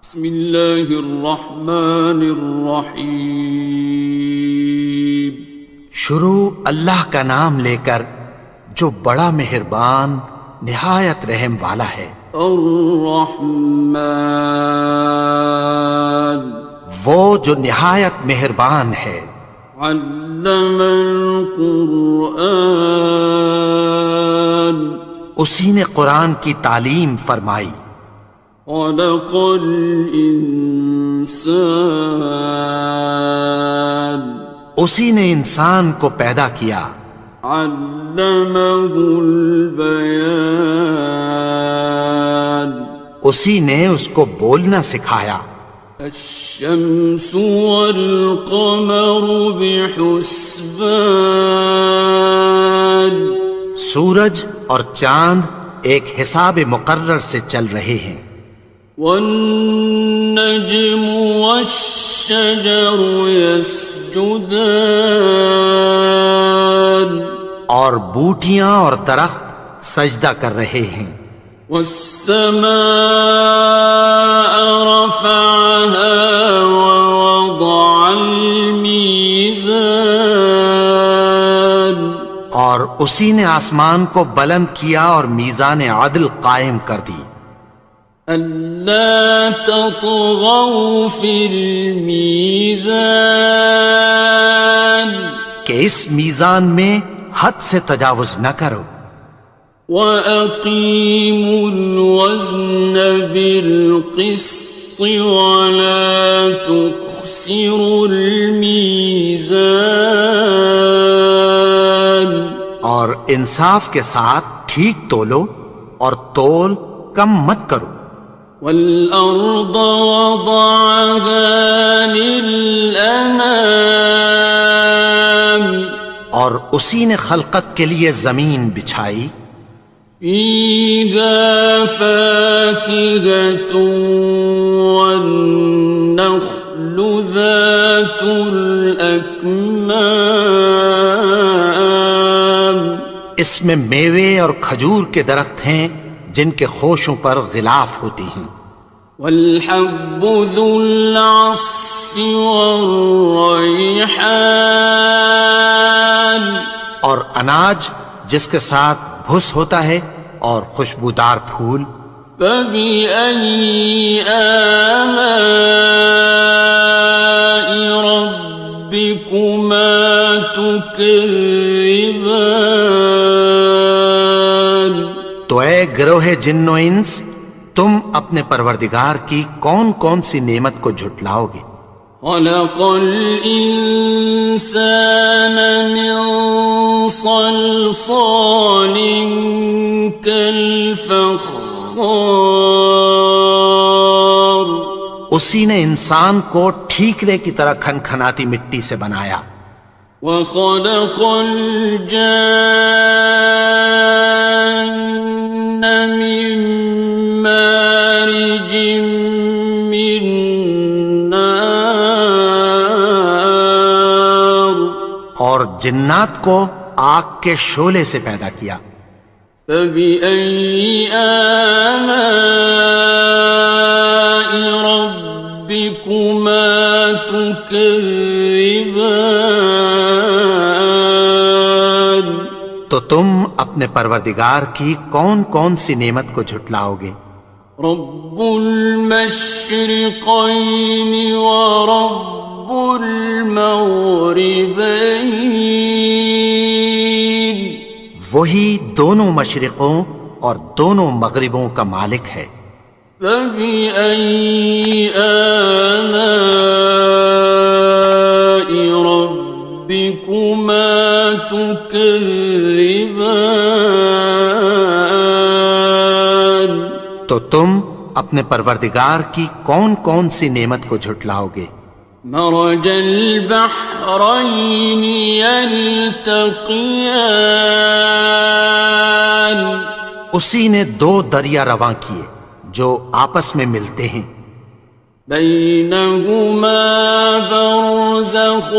بسم اللہ الرحمن الرحیم۔ شروع اللہ کا نام لے کر جو بڑا مہربان نہایت رحم والا ہے۔ الرحمن، وہ جو نہایت مہربان ہے۔ علم القرآن، اسی نے قرآن کی تعلیم فرمائی۔ خلق الانسان، اسی نے انسان کو پیدا کیا۔ علمہ البیان، اسی نے اس کو بولنا سکھایا۔ الشمس والقمر بحسبان، سورج اور چاند ایک حساب مقرر سے چل رہے ہیں۔ والنجم والشجر يسجدان، اور بوٹیاں اور درخت سجدہ کر رہے ہیں۔ والسماء رفعها ووضع الميزان، اور اسی نے آسمان کو بلند کیا اور میزان عدل قائم کر دی۔ ألا تطغوا في الميزان، کہ اس میزان میں حد سے تجاوز نہ کرو۔ وَأَقِيمُوا الْوَزْنَ بِالْقِسْطِ وَلَا تُخْسِرُوا الْمِيزَانَ، اور انصاف کے ساتھ ٹھیک تولو اور تول کم مت کرو۔ وَالْأَرْضَ وَضَعَهَا لِلْأَنَامِ، اور اسی نے خلقت کے لیے زمین بچھائی۔ فِيهَا فَاكِهَةٌ وَالنَّخْلُ ذَاتُ الْأَكْمَامِ، اس میں میوے اور کھجور کے درخت ہیں جن کے خوشوں پر غلاف ہوتی ہیں۔ وَالْحَبُّ ذُو الْعَصْفِ وَالرَّيْحَانِ، اور اناج جس کے ساتھ بھس ہوتا ہے اور خوشبودار پھول۔ فَبِأَيِّ آلَاءِ رَبِّكُمَا تُكَذِّبَانِ، تو اے گروہ جن و انس، تم اپنے پروردگار کی کون کون سی نعمت کو جھٹلاؤ گے؟ خَلَقَ الْإِنسَانَ مِنْ صَلْصَالٍ كَالْفَخَّارِ، اسی نے انسان کو ٹھیکرے کی طرح کھنکھناتی مٹی سے بنایا۔ وَخَلَقَ الْجَانَّ مِن مَّارِجٍ مِّن نَّارٍ، اور جنات کو آگ کے شعلے سے پیدا کیا۔ فَبِأَيِّ آلَاءِ رَبِّكُمَا تُكَذِّبَانِ، تو تم اپنے پروردگار کی کون کون سی نعمت کو جھٹلاؤ گے؟ رب المشرقین ورب المغربین، وہی دونوں مشرقوں اور دونوں مغربوں کا مالک ہے۔ فَبِأَيِّ آلَاءِ رَبِّكُمَا تُكَذِّبَانِ، تو تم اپنے پروردگار کی کون کون سی نعمت کو جھٹلاؤ گے؟ مرج البحرین یلتقیان، اسی نے دو دریا رواں کیے جو آپس میں ملتے ہیں۔ بینہما برزخ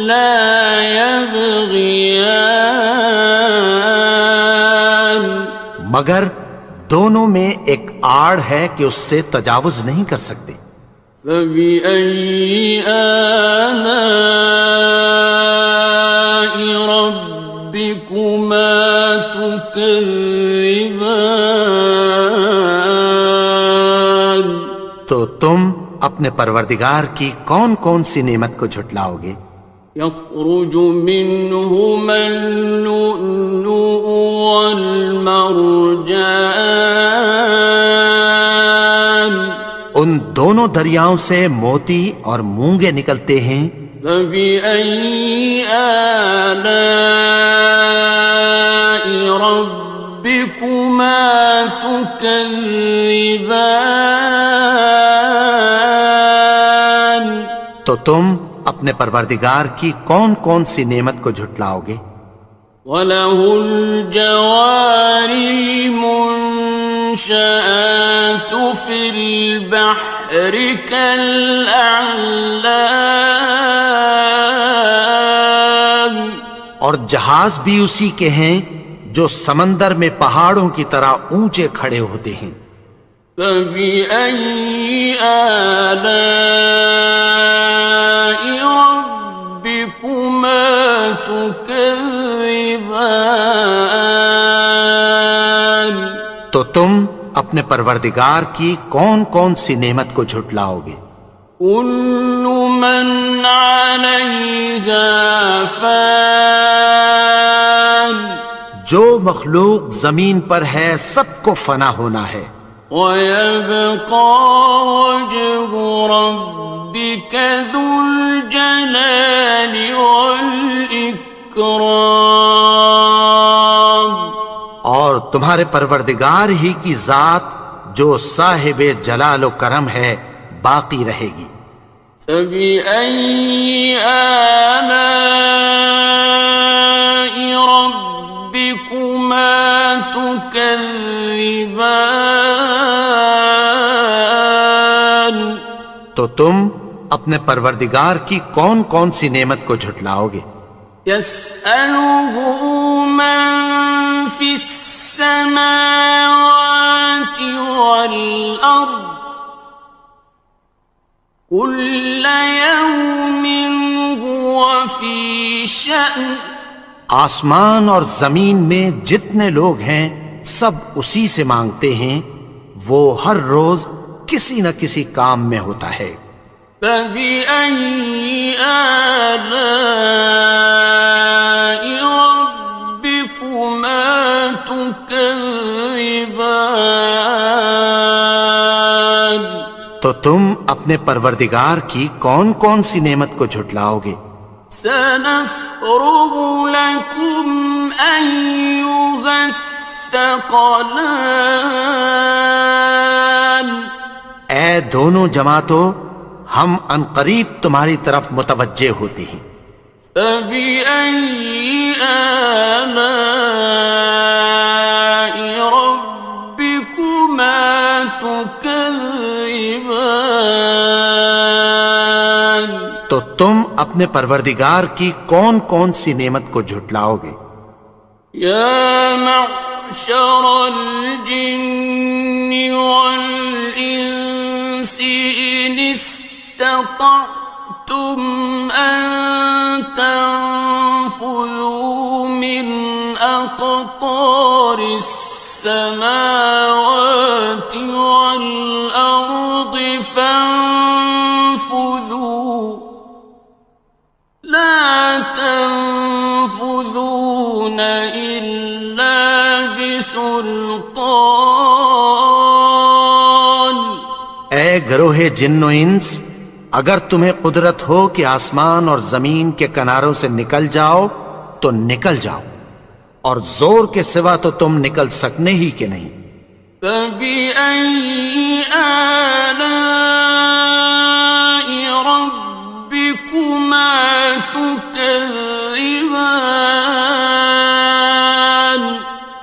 لا یبغیان، مگر دونوں میں ایک آڑ ہے کہ اس سے تجاوز نہیں کر سکتے۔ فَبِأَيِّ آلَاءِ رَبِّكُمَا تُكَذِّبَانِ؟ تو تم اپنے پروردگار کی کون کون سی نعمت کو جھٹلاؤ گے؟ يَخْرُجُ مِنْهُمَا اللُّؤْلُؤُ وَالْمَرْجَانُ، ان دونوں دریاؤں سے موتی اور مونگے نکلتے ہیں۔ فَبِأَيِّ آلَاءِ رَبِّكُمَا تُكَذِّبَانِ؟ تو تم اپنے پروردگار کی کون کون سی نعمت کو جھٹلاؤ گے؟ وَلَهُ الْجَوَارِ الْمُنشَآتُ فِي الْبَحْرِ كَالْأَعْلَامِ، اور جہاز بھی اسی کے ہیں جو سمندر میں پہاڑوں کی طرح اونچے کھڑے ہوتے ہیں۔ فَبِأَيِّ آلَاءِ رَبِّكُمَا تُكَذِّبَانِ؟ تو تم اپنے پروردگار کی کون کون سی نعمت کو جھٹلاؤ گے؟ كُلُّ مَنْ عَلَيْهَا فَانٍ، جو مخلوق زمین پر ہے سب کو فنا ہونا ہے۔ وَيَبْقَى وَجْهُ رَبِّكَ ذُو الْجَلَالِ وَالْإِكْرَامِ، اور تمہارے پروردگار ہی کی ذات جو صاحب جلال و کرم ہے باقی رہے گی۔ فَبِأَيِّ آلَاءِ رَبِّكُمَا تُكَذِّبَانِ؟ تو تم اپنے پروردگار کی کون کون سی نعمت کو جھٹلاؤ گے؟ يَسْأَلُهُ مَن فِي السَّمَاوَاتِ وَالْأَرْضِ كُلَّ يَوْمٍ هُوَ فِي شَأْنٍ، آسمان اور زمین میں جتنے لوگ ہیں سب اسی سے مانگتے ہیں، وہ ہر روز کسی نہ کسی کام میں ہوتا ہے۔ فَبِأَيِّ آلَاءِ رَبِّكُمَا تُكَذِّبَانِ؟ تو تم اپنے پروردگار کی کون کون سی نعمت کو جھٹلاؤ گے؟ سَنَفْرُغُ لَكُمْ أَيُّهَ الثَّقَلَانِ، اے دونوں جماعتوں، ہم عنقریب تمہاری طرف متوجہ ہوتے ہیں۔ فَبِأَيِّ آلَاءِ رَبِّكُمَا تُكَذِّبَانِ؟ تو تم اپنے پروردگار کی کون کون سی نعمت کو جھٹلاؤ گے؟ يَا مَعْشَرَ الْجِنِّ وَالْإِنسِ إِنِ اسْتَطَعْتُمْ أَن تَنفُذُوا مِنْ أَقْطَارِ السَّمَاوَاتِ وَالْأَرْضِ فَانفُذُوا لَا تَنفُذُونَ إِلَّا بِسُلْطَانٍ۔ اے گروہ جن و انس، اگر تمہیں قدرت ہو کہ آسمان اور زمین کے کناروں سے نکل جاؤ تو نکل جاؤ، اور زور کے سوا تو تم نکل سکنے ہی کہ نہیں۔ فَبِأَيِّ آلَاءِ رَبِّكُمَا تُكَذِّبَانِ؟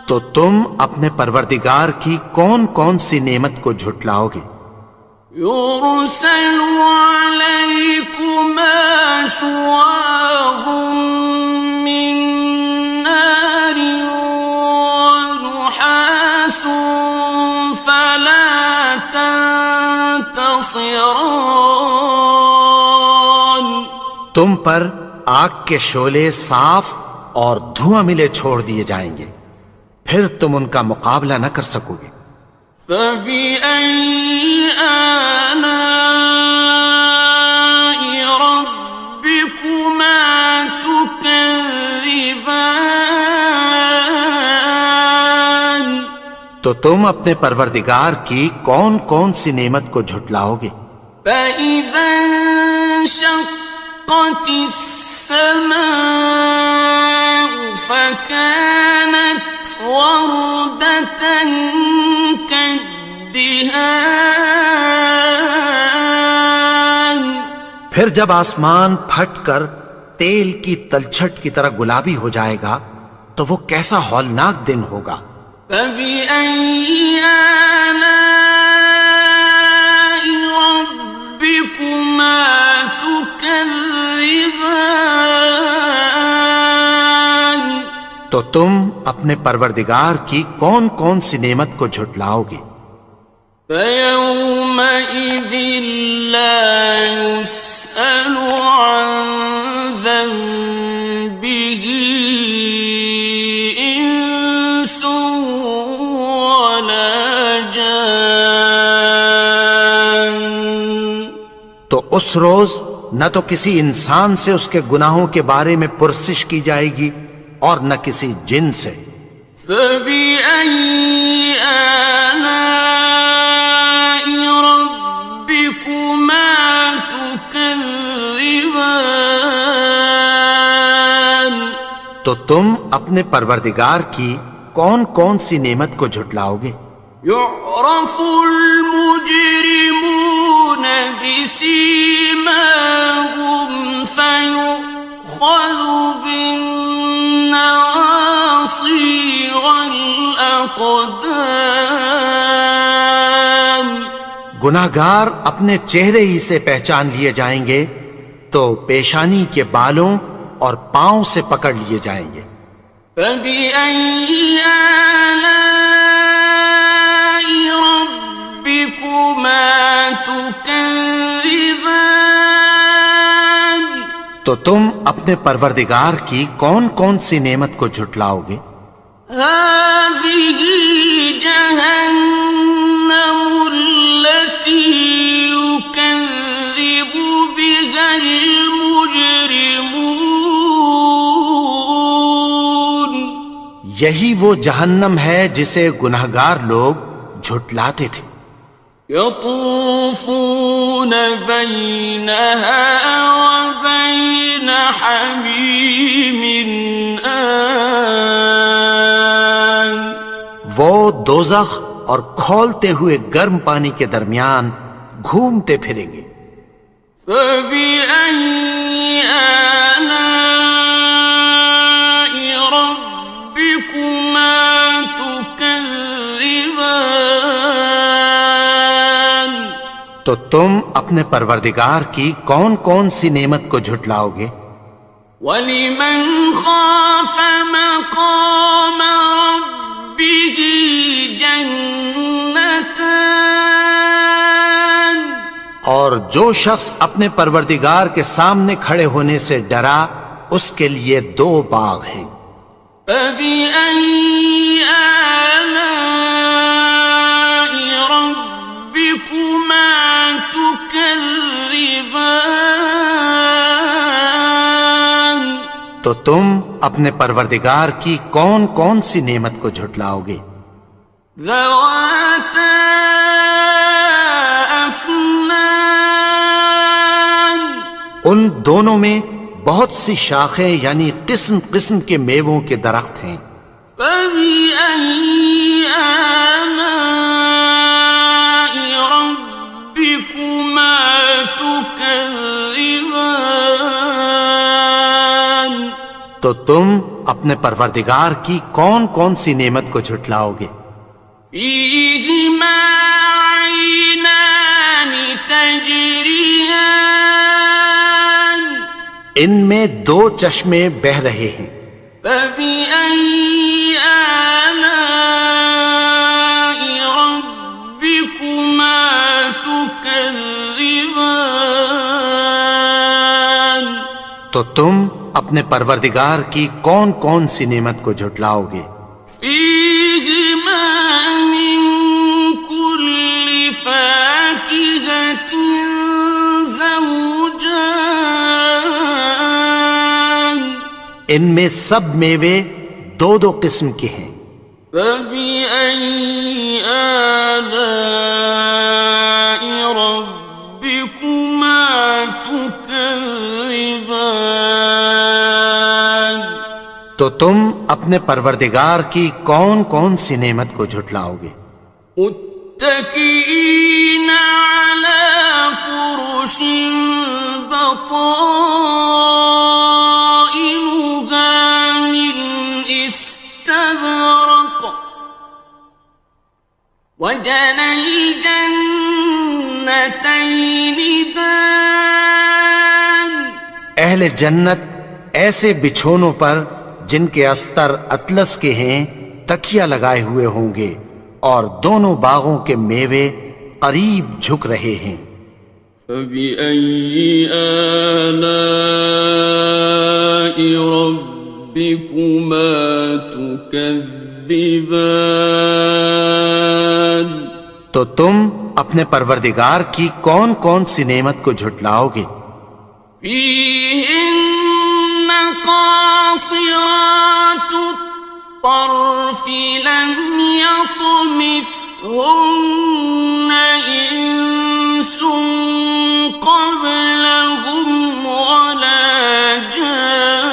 تو تم اپنے پروردگار کی کون کون سی نعمت کو جھٹلاؤ گے؟ يُرْسَلُ عَلَيْكُمَا شُوَاظٌ مِّن نَّارٍ وَنُحَاسٌ ينتصران. تم پر آگ کے شعلے صاف اور دھواں ملے چھوڑ دیے جائیں گے، پھر تم ان کا مقابلہ نہ کر سکو گے۔ فبأي آلاء ربكما تكذبان. تو تم اپنے پروردگار کی کون کون سی نعمت کو جھٹلاؤ گے؟ فإذا انشقت السماء فكانت وردة كالدهان. پھر جب آسمان پھٹ کر تیل کی تلچھٹ کی طرح گلابی ہو جائے گا تو وہ کیسا ہولناک دن ہوگا۔ فبأي آلاء ربكما تكذبان. تو تم اپنے پروردگار کی کون کون سی نعمت کو جھٹلاؤ گے؟ فيومئذ لا يسأل عن ذنبه إنس ولا جان. تو اس روز نہ تو کسی انسان سے اس کے گناہوں کے بارے میں پرسش کی جائے گی اور نہ کسی جن سے۔ فبأي آلاء ربكما تكذبان. تو تم اپنے پروردگار کی کون کون سی نعمت کو جھٹلاؤ گے؟ يعرف المجرمون بسيماهم فيؤخذ بالنواصي والأقدام. گناہگار اپنے چہرے ہی سے پہچان لیے جائیں گے تو پیشانی کے بالوں اور پاؤں سے پکڑ لیے جائیں گے۔ فبأي آلاء ربكما تكذبان. تو تم اپنے پروردگار کی کون کون سی نعمت کو جھٹلاؤ گے؟ هذه جهنم التي يكذب بها المجرمون. یہی وہ جہنم ہے جسے گناہگار لوگ جھٹلاتے تھے۔ يطوفون بينها وبين حميم آن. وہ دوزخ اور کھولتے ہوئے گرم پانی کے درمیان گھومتے پھریں گے۔ فبأي آلاء ربكما تكذبان. تو تم اپنے پروردگار کی کون کون سی نعمت کو جھٹلاؤ گے؟ وَلِمَنْ خَافَ مَقَامَ رَبِّهِ جَنَّتَانِ. اور جو شخص اپنے پروردگار کے سامنے کھڑے ہونے سے ڈرا اس کے لیے دو باغ ہیں۔ فَبِأَيِّ آلَاءِ رَبِّكُمَا تُكَذِّبَانِ. تو تم اپنے پروردگار کی کون کون سی نعمت کو جھٹلاؤ گے؟ ذَوَاتَا أَفْنَانٍ. ان دونوں میں بہت سی شاخیں یعنی قسم قسم کے میووں کے درخت ہیں۔ فَبِأَيِّ آلَاءِ رَبِّكُمَا تُكَذِّبَانِ. تو تم اپنے پروردگار کی کون کون سی نعمت کو جھٹلاؤ گے؟ فِيهِمَا عَيْنَانِ تَجْرِيَانِ. ان میں دو چشمے بہہ رہے ہیں۔ فَبِأَيِّ آلَاءِ رَبِّكُمَا تُكَذِّبَانِ. تكذبان تو تم اپنے پروردگار کی کون کون سی نعمت کو جھٹلاؤ گے؟ فيهما من كل فاكهة زوجان ان میں سب میوے دو دو قسم کے ہیں۔ فبأي آلاء ربكما تكذبان تو تم اپنے پروردگار کی کون کون سی نعمت کو جھٹلاؤ گے؟ متكئين على فرش بطائنها من استبرق وجنى الجنتين دان اہل جنت ایسے بچھونوں پر جن کے استر اطلس کے ہیں تکیہ لگائے ہوئے ہوں گے، اور دونوں باغوں کے میوے قریب جھک رہے ہیں۔ فبأي آلاء ربكما تكذبان تو تم اپنے پروردگار کی کون کون سی نعمت کو جھٹلاؤ گے؟ فيهن قاصرات الطرف لم يطمثهن إنس قبلهم ولا جان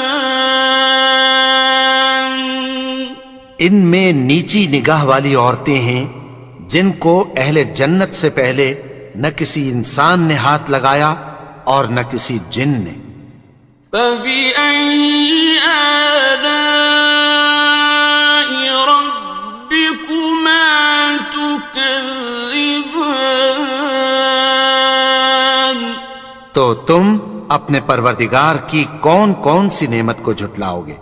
ان میں نیچی نگاہ والی عورتیں ہیں جن کو اہل جنت سے پہلے نہ کسی انسان نے ہاتھ لگایا اور نہ کسی جن نے۔ فبأي آلاء ربكما تكذبان تو تم اپنے پروردگار کی کون کون سی نعمت کو جھٹلاؤ گے؟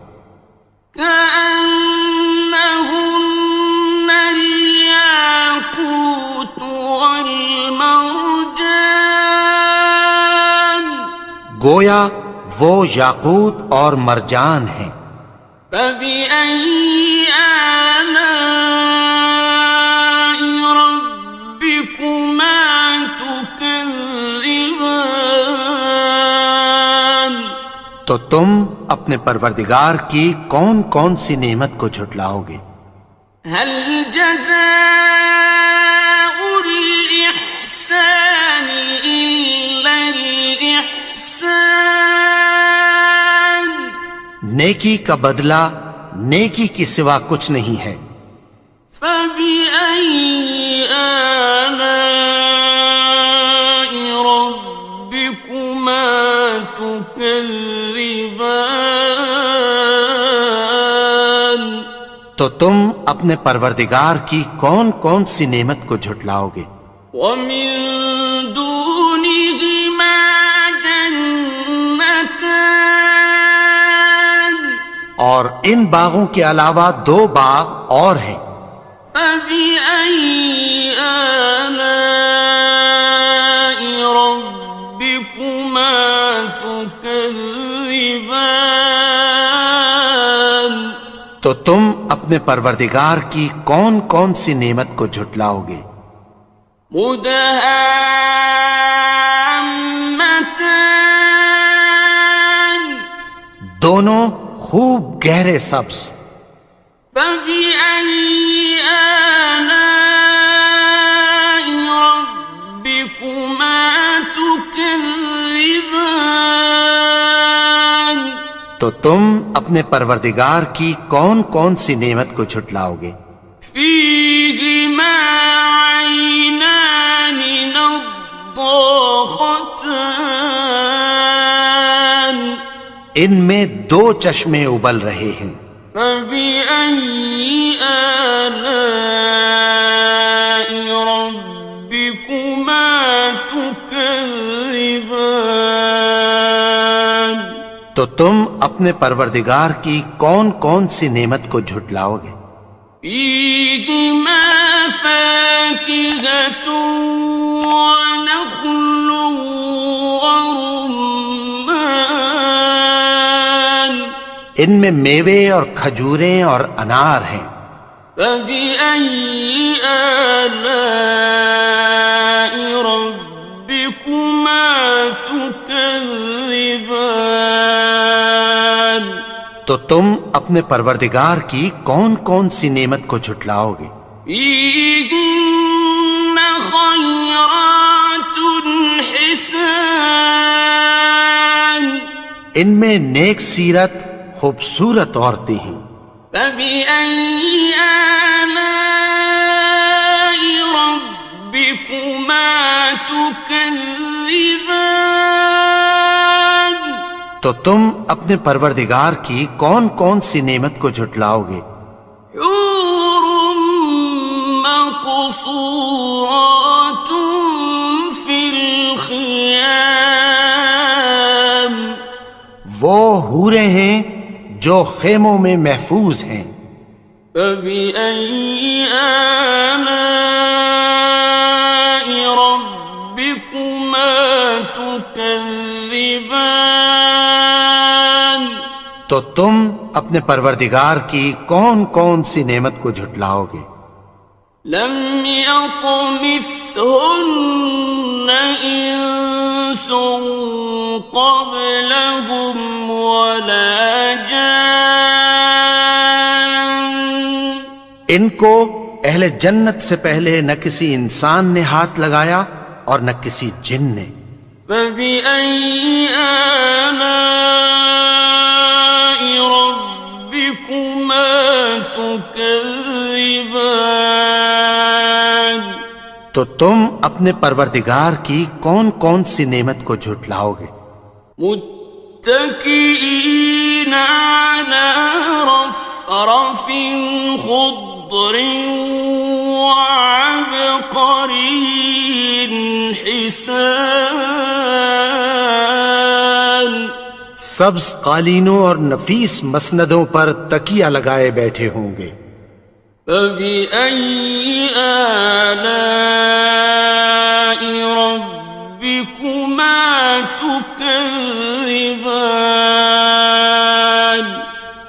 كأنهن الياقوت والمرجان گویا وہ یاقوت اور مرجان ہیں۔ فبأي آلاء ربكما تكذبان تو تم اپنے پروردگار کی کون کون سی نعمت کو جھٹلاؤ گے؟ هل جزاء الإحسان إلا الإحسان نیکی کا بدلہ نیکی کی سوا کچھ نہیں ہے۔ فبأي آلاء ربكما تكذبان تو تم اپنے پروردگار کی کون کون سی نعمت کو جھٹلاؤ گے؟ ومن دونهما جنتان اور ان باغوں کے علاوہ دو باغ اور ہیں۔ فبأي آلاء ربكما تكذبان تو تم اپنے پروردگار کی کون کون سی نعمت کو جھٹلاؤ گے؟ مدهامتان دونوں خوب گہرے سبز۔ فبأي آلاء ربكما تكذبان تو تم اپنے پروردگار کی کون کون سی نعمت کو جھٹلاؤ گے؟ فيهما عينان نضاختان ان میں دو چشمے ابل رہے ہیں۔ فبأي آلاء ربكما تكذبان تو تم اپنے پروردگار کی کون کون سی نعمت کو جھٹلاؤ گے؟ فيهما فاكهة ونخل ورمان ان میں میوے اور کھجوریں اور انار ہیں. فبأي آلاء ربكما تكذبان تو تم اپنے پروردگار کی کون کون سی نعمت کو جھٹلاؤ گے؟ فيهن خيرات حسان ان میں نیک سیرت خوبصورت عورتیں ہیں. فبأي آلاء ربكما تكذبان تو تم اپنے پروردگار کی کون کون سی نعمت کو جھٹلاؤ گے؟ حور مقصورات في الخيام وہ حوریں ہیں جو خیموں میں محفوظ ہیں. فبأي آلاء ربكما تكذبان تو تم اپنے پروردگار کی کون کون سی نعمت کو جھٹلاؤ گے؟ لم يطمثهن إنس قبلهم ولا جان ان کو اہل جنت سے پہلے نہ کسی انسان نے ہاتھ لگایا اور نہ کسی جن نے. فبأي آلاء ربكما تكذبان تو تم اپنے پروردگار کی کون کون سی نعمت کو جھٹلاؤ گے؟ متكئين على رفرف خضر وعبقري حسان سبز قالینوں اور نفیس مسندوں پر تکیہ لگائے بیٹھے ہوں گے. فبأي آلاء ربكما تكذبان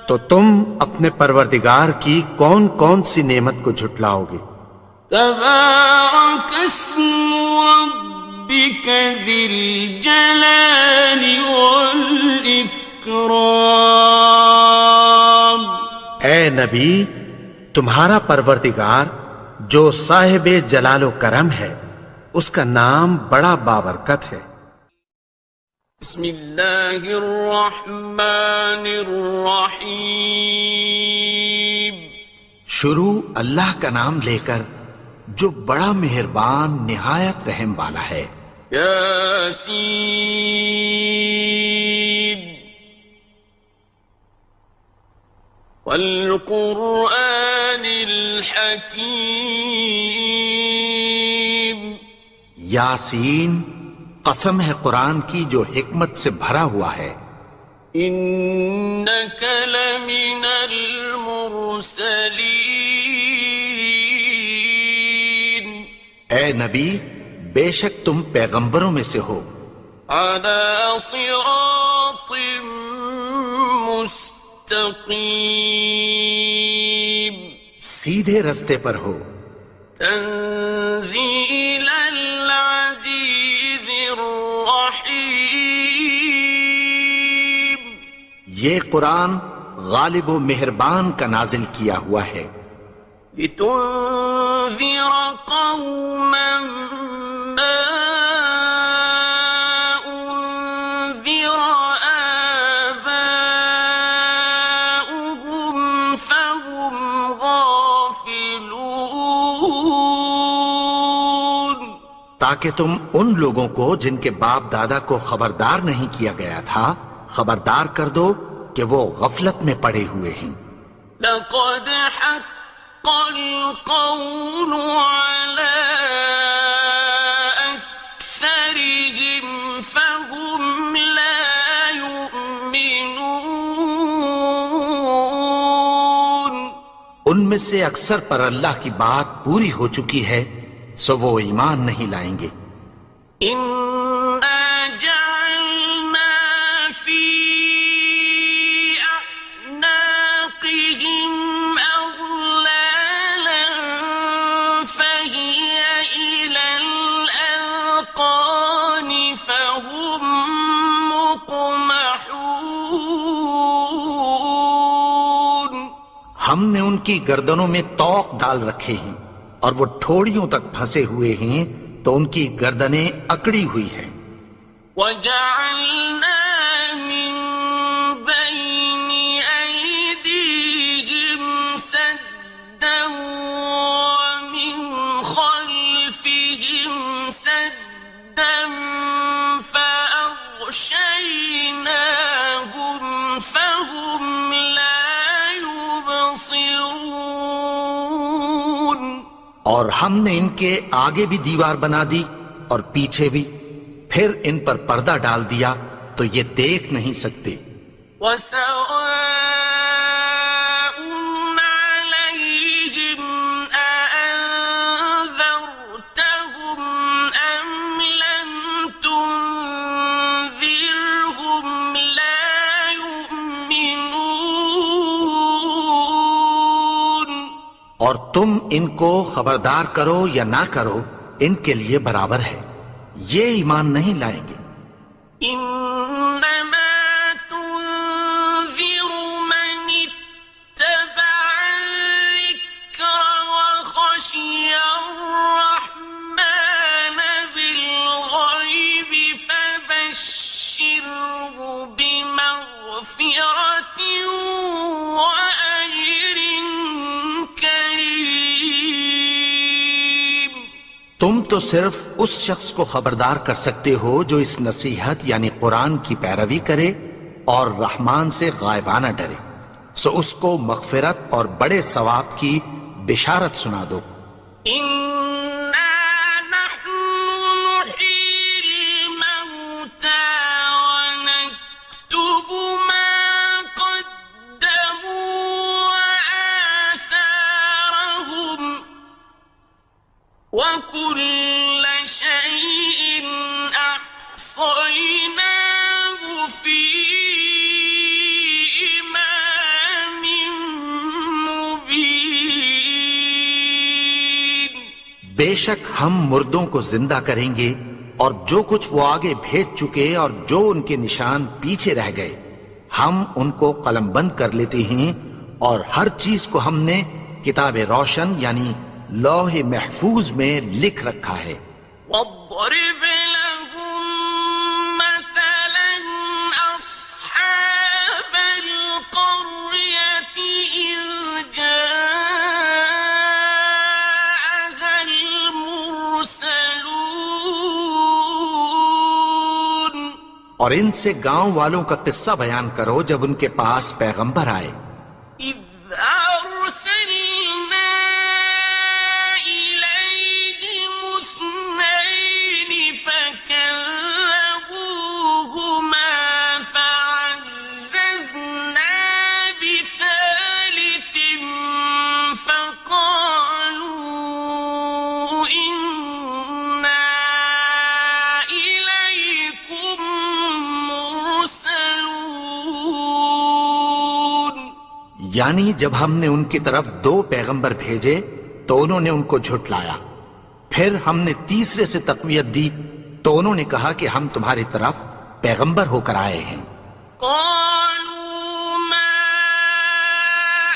تو تم اپنے پروردگار کی کون کون سی نعمت کو جھٹلاؤ گے؟ تبارك اسم ربك ذي الجلال والإكرام اے نبی، تمہارا پروردگار جو صاحب جلال و کرم ہے، اس کا نام بڑا بابرکت ہے. بسم اللہ الرحمن الرحیم شروع اللہ کا نام لے کر جو بڑا مہربان نہایت رحم والا ہے. یاسین والقرآن الحکیم یاسین، قسم ہے قرآن کی جو حکمت سے بھرا ہوا ہے. انک لمن المرسلین اے نبی، بے شک تم پیغمبروں میں سے ہو. علی صراط مستقیم سیدھے رستے پر ہو. تنزیل العزیز الرحیم یہ قرآن غالب و مہربان کا نازل کیا ہوا ہے. لتنذر قوما ما انذر آباؤهم فهم غافلون تاکہ تم ان لوگوں کو جن کے باپ دادا کو خبردار نہیں کیا گیا تھا خبردار کر دو کہ وہ غفلت میں پڑے ہوئے ہیں. لقد حق القول على أكثرهم فهم لا يؤمنون ان میں سے اکثر پر اللہ کی بات پوری ہو چکی ہے سو وہ ایمان نہیں لائیں گے. إنا جعلنا في أعناقهم أغلالا فهي إلى الأذقان فهم مقمحون. ہم نے ان کی گردنوں میں طوق ڈال رکھے ہیں اور وہ ٹھوڑیوں تک پھنسے ہوئے ہیں تو ان کی گردنیں اکڑی ہوئی ہیں. وَجَعَلْنَا مِن بَيْنِ أَيْدِيهِمْ سَدًّا وَمِنْ خَلْفِهِمْ سَدًّا فَأَغْشَيْنَاهُمْ فَهُمْ لَا يُبْصِرُونَ. اور ہم نے ان کے آگے بھی دیوار بنا دی اور پیچھے بھی، پھر ان پر پردہ ڈال دیا تو یہ دیکھ نہیں سکتے. وَسَوَاءٌ عَلَيْهِمْ أَأَنذَرْتَهُمْ أَمْ لَمْ تُنذِرْهُمْ لَا يُؤْمِنُونَ. اور تم ان کو خبردار کرو یا نہ کرو ان کے لیے برابر ہے، یہ ایمان نہیں لائیں گے. إنما تنذر من اتبع الذكر وخشي الرحمن بالغيب فبشره بمغفرة وأجر كريم. تم تو صرف اس شخص کو خبردار کر سکتے ہو جو اس نصیحت یعنی قرآن کی پیروی کرے اور رحمان سے غائبانہ ڈرے، سو اس کو مغفرت اور بڑے ثواب کی بشارت سنا دو. إنا نحن نحيي الموتى ونكتب ما قدموا وآثارهم وكل شيء أحصيناه في إمام مبين. بے شک ہم مردوں کو زندہ کریں گے اور جو کچھ وہ آگے بھیج چکے اور جو ان کے نشان پیچھے رہ گئے ہم ان کو قلم بند کر لیتے ہیں، اور ہر چیز کو ہم نے کتاب روشن یعنی لوح محفوظ میں لکھ رکھا ہے. واضرب لهم مثلا أصحاب القرية إذ جاءها المرسلون. اور ان سے گاؤں والوں کا قصہ بیان کرو جب ان کے پاس پیغمبر آئے. إذ أرسلنا إليهم اثنين فكذبوهما فعززنا بثالث فقالوا إنا إليكم مرسلون. یعنی جب ہم نے ان کی طرف 2 پیغمبر بھیجے تو انہوں نے ان کو جھٹلایا، پھر ہم نے تیسرے سے تقویت دی تو انہوں نے کہا کہ ہم تمہاری طرف پیغمبر ہو کر آئے ہیں. قالوا ما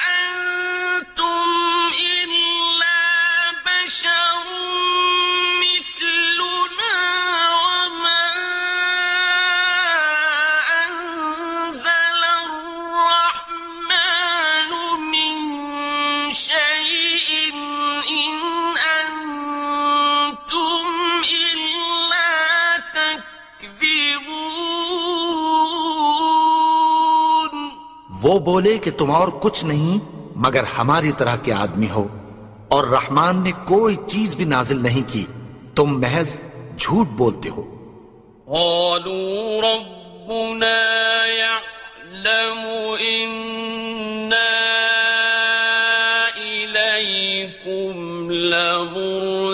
أنتم إلا بشر مثلنا وما أنزل الرحمن من شيء إن أنتم إلا تكذبون. وہ بولے کہ تم اور کچھ نہیں مگر ہماری طرح کے آدمی ہو، اور رحمان نے کوئی چیز بھی نازل نہیں کی، تم محض جھوٹ بولتے ہو. قالوا ربنا يعلم إنا إليكم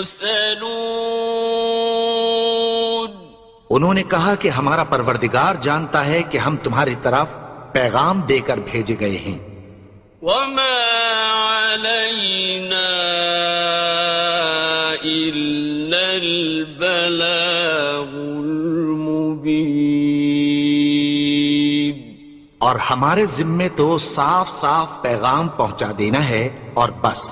مُرْسَلُونَ انہوں نے کہا کہ ہمارا پروردگار جانتا ہے کہ ہم تمہاری طرف پیغام دے کر بھیجے گئے ہیں. وَمَا عَلَيْنَا إِلَّا الْبَلَاغُ الْمُبِينُ اور ہمارے ذمے تو صاف صاف پیغام پہنچا دینا ہے اور بس.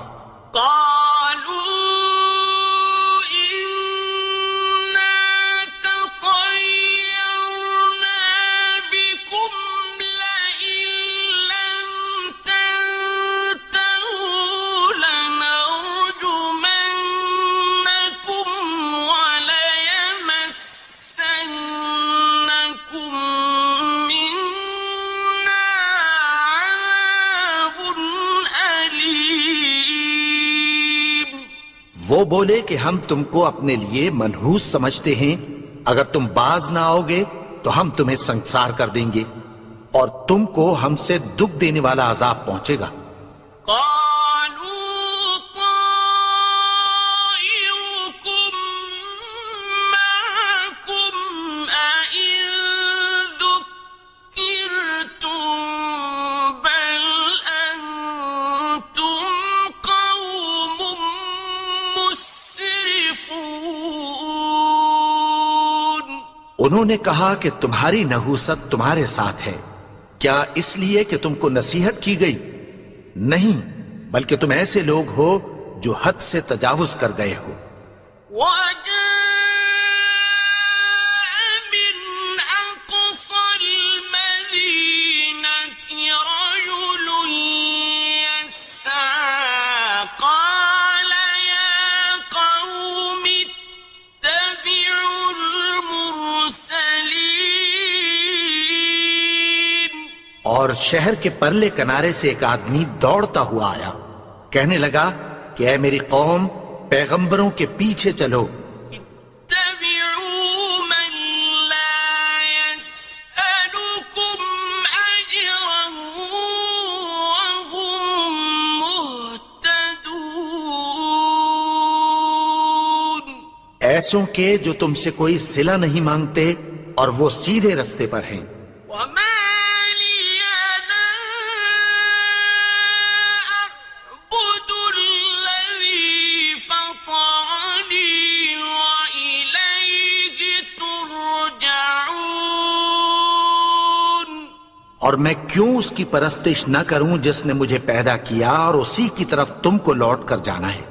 وہ بولے کہ ہم تم کو اپنے لیے منحوس سمجھتے ہیں، اگر تم باز نہ آؤ گے تو ہم تمہیں سنسار کر دیں گے اور تم کو ہم سے دکھ دینے والا عذاب پہنچے گا. انہوں نے کہا کہ تمہاری نحوست تمہارے ساتھ ہے، کیا اس لیے کہ تم کو نصیحت کی گئی؟ نہیں، بلکہ تم ایسے لوگ ہو جو حد سے تجاوز کر گئے ہو. اور شہر کے پرلے کنارے سے ایک آدمی دوڑتا ہوا آیا، کہنے لگا کہ اے میری قوم، پیغمبروں کے پیچھے چلو. ایسوں کے جو تم سے کوئی صلہ نہیں مانگتے اور وہ سیدھے رستے پر ہیں. اور میں کیوں اس کی پرستش نہ کروں جس نے مجھے پیدا کیا اور اسی کی طرف تم کو لوٹ کر جانا ہے.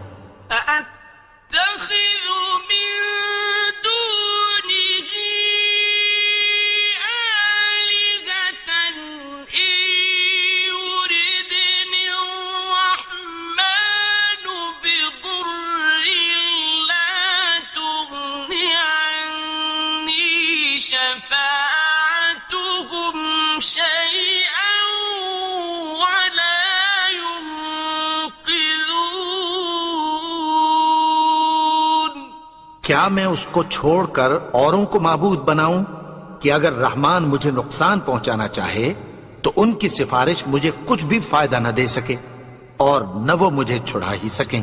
کیا میں اس کو چھوڑ کر اوروں کو معبود بناؤں کہ اگر رحمان مجھے نقصان پہنچانا چاہے تو ان کی سفارش مجھے کچھ بھی فائدہ نہ دے سکے اور نہ وہ مجھے چھڑا ہی سکیں.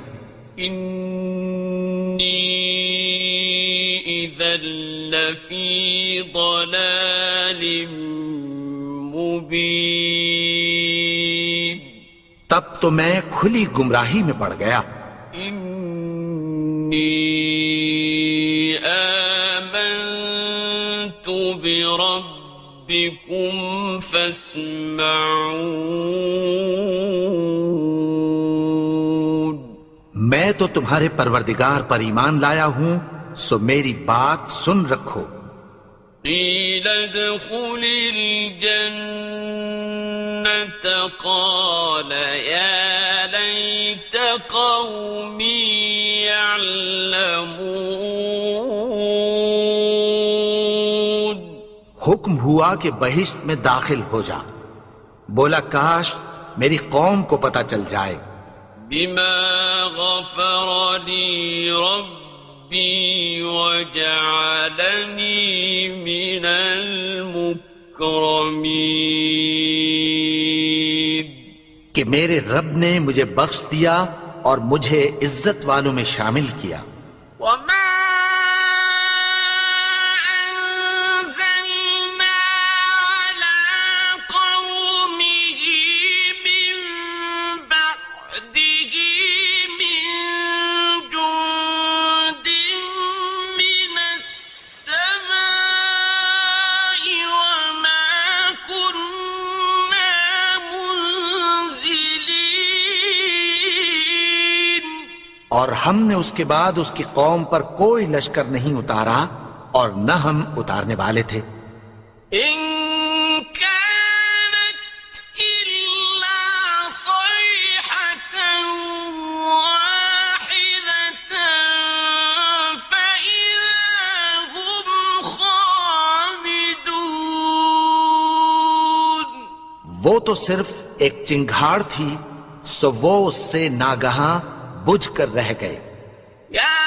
انی اذا لفی ضلال مبین، تب تو میں کھلی گمراہی میں پڑ گیا. آمنت بربکم فاسمعون، میں تو تمہارے پروردگار پر ایمان لایا ہوں، سو میری بات سن رکھو. قیل ادخل الجنة قال یا لیت قومی یعلمون، حکم ہوا کہ بہشت میں داخل ہو جا. بولا کاش میری قوم کو پتہ چل جائے. بما غفر لی ربی وجعلنی من المکرمین، کہ میرے رب نے مجھے بخش دیا اور مجھے عزت والوں میں شامل کیا. اور ہم نے اس کے بعد اس کی قوم پر کوئی لشکر نہیں اتارا اور نہ ہم اتارنے والے تھے. إن كانت إلا صيحة واحدة فإذا هم خامدون. وہ تو صرف ایک چنگھاڑ تھی، سو وہ اس سے ناگہاں بجھ کر رہ گئے. يا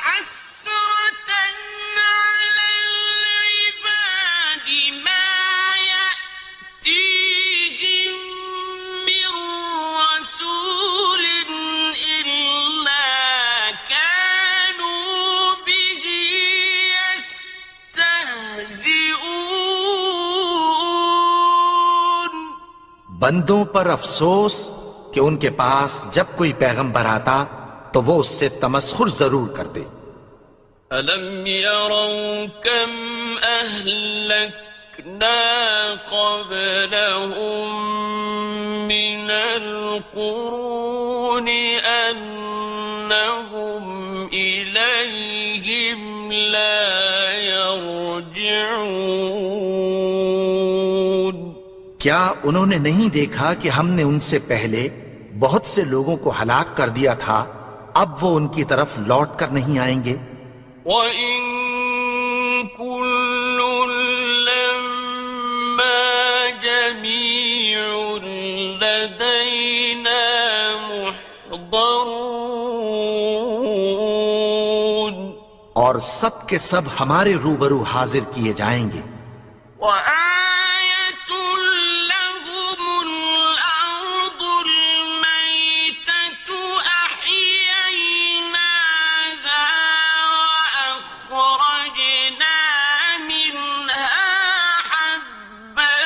حسرة على العباد ما يأتيهم من رسول إلا كانوا به يستهزئون. بندوں پر افسوس کہ ان کے پاس جب کوئی پیغمبر آتا تو وہ اس سے تمسخر ضرور کرتے. أَلَمْ يَرَوْا كَمْ أَهْلَكْنَا قَبْلَهُمْ مِنَ الْقُرُونِ أَنَّهُمْ إِلَيْهِمْ لَا يَرْجِعُونَ. کیا انہوں نے نہیں دیکھا کہ ہم نے ان سے پہلے بہت سے لوگوں کو ہلاک کر دیا تھا، اب وہ ان کی طرف لوٹ کر نہیں آئیں گے. وَإِن كُلٌّ لَّمَّا جَمِيعٌ لَّدَيْنَا مُحْضَرُونَ. اور سب کے سب ہمارے روبرو حاضر کیے جائیں گے. وَآيَةٌ لَّهُمُ الْأَرْضُ الْمَيْتَةُ أَحْيَيْنَاهَا وَأَخْرَجْنَا مِنْهَا حَبًّا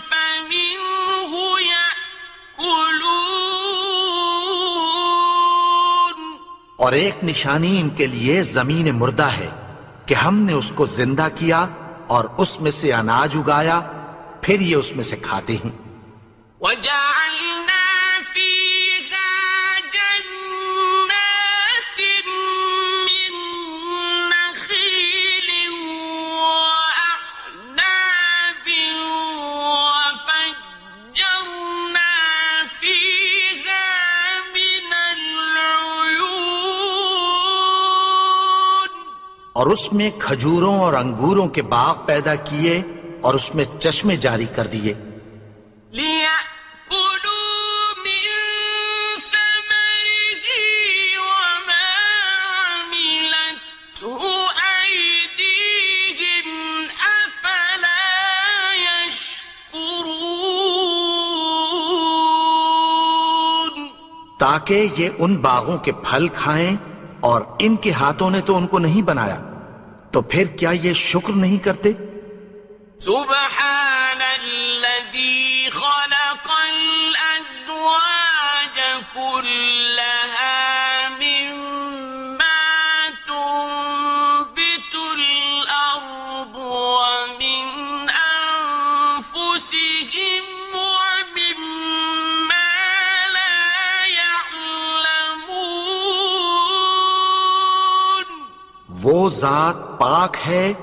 فَمِنْهُ يَأْكُلُونَ. اور ایک نشانی ان کے لیے زمین مردہ ہے کہ ہم نے اس کو زندہ کیا اور اس میں سے اناج اگایا، پھر یہ اس میں سے کھاتے ہیں. وَجَعَلْنَا فِيهَا جَنَّاتٍ مِّن نَّخِيلٍ وَأَعْنَابٍ وَفَجَّرْنَا فِيهَا مِنَ الْعُيُونِ. اور اس میں کھجوروں اور انگوروں کے باغ پیدا کیے اور اس میں چشمے جاری کر دیے. لِيَأْكُلُوا مِن ثَمَرِهِ وَمَا عَمِلَتْهُ أَيْدِيهِمْ أَفَلَا يَشْكُرُونَ. تاکہ یہ ان باغوں کے پھل کھائیں اور ان کے ہاتھوں نے تو ان کو نہیں بنایا، تو پھر کیا یہ شکر نہیں کرتے؟ سبحان الذي خلق الأزواج كلها مما تنبت الأرض ومن أنفسهم ومما لا يعلمون. وہ ذات پاک ہے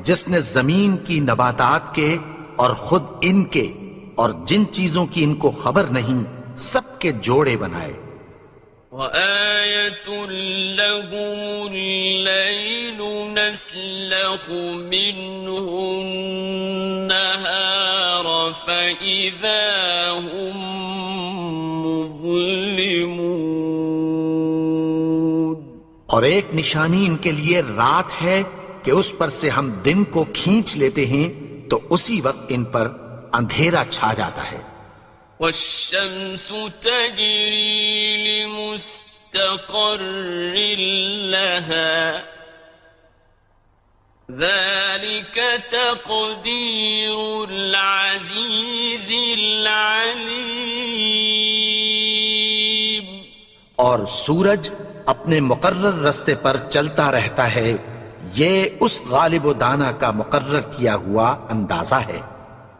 جس نے زمین کی نباتات کے اور خود ان کے اور جن چیزوں کی ان کو خبر نہیں سب کے جوڑے بنائے. وَآيَةٌ لَّهُمُ اللَّيْلُ نَسْلَخُ مِنْهُ النَّهَارَ فَإِذَا هُم مُظْلِمُونَ. اور ایک نشانی ان کے لیے رات ہے کہ اس پر سے ہم دن کو کھینچ لیتے ہیں تو اسی وقت ان پر اندھیرا چھا جاتا ہے. وَالشَّمْسُ تَجْرِي لِمُسْتَقَرٍّ لَّهَا ذَلِكَ تَقْدِيرُ الْعَزِيزِ الْعَلِيمِ. اور سورج اپنے مقرر رستے پر چلتا رہتا ہے، یہ اس غالب و دانا کا مقرر کیا ہوا اندازہ ہے.